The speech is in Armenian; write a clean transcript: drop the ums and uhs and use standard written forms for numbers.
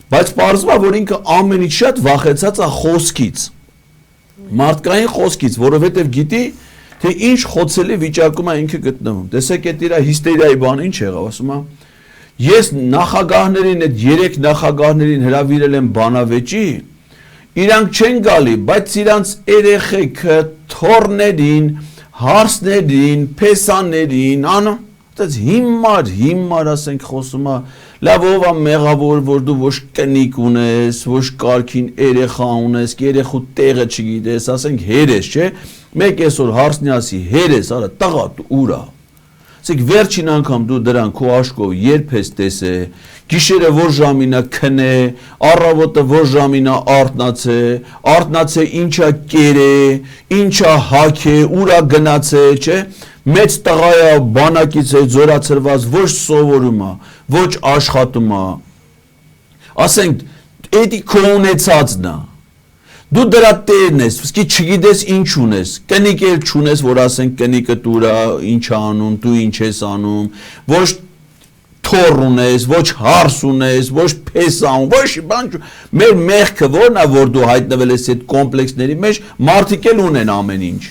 Բայց պարզվում է, որ ինքը ամեն ինչ շատ վախեցած է խոսքից, մարդկային խոսքից, որովհետև գիտի, թե ինչ խոցելի վիճակում է ինքը գտնվում։ Տեսեք, այդ իր հիստերիայի բանը ինչ եղավ, ասում է, ես նախագահներին, այդ 3 նախագահներին հրավիրել եմ բանավեճի, իրանք չեն գալի, բայց իրանք երեխեքը, թոռներին, հարսներին, փեսաներին, հիմար ասենք խոսում է, լավ ով է մեղավոր, որ դու ոչ կնիկ ունես, ոչ կարգին երեխա ունես, երեխու տեղը չգիտես, ասենք հերես, չէ, մեկ այսօր հարսնի ասի, հերես, արա, տղա, դու ուր ա, ասենք վերջին անգամ դու դրան քո աշկով երբ ես տեսե, գիշերը որ ժամին է քնե, առավոտը որ ժամին է արթնացե, ինչա կերե, ինչա հագե, ուր ա գնացե, չէ, մեծ տղա է բանակից է զորացրված, ոչ սովորում է, ոչ աշխատում է, ասենք, էդի քո ունեցածն է, դու դրա տերն ես, սկի չգիտես ինչ ունես, կնիկ էլ չունես, որ ասենք կնիկը տուրա, ինչ անում, դու ինչ ես անում, ոչ թոռ ունես, ոչ հարս ունես, ոչ փեսա ունես, ոչ բան, մեր մեղքը որն է, որ դու հայտնվել ես այդ կոմպլեքսների մեջ, մարդիկ էլ ունեն ամեն ինչ։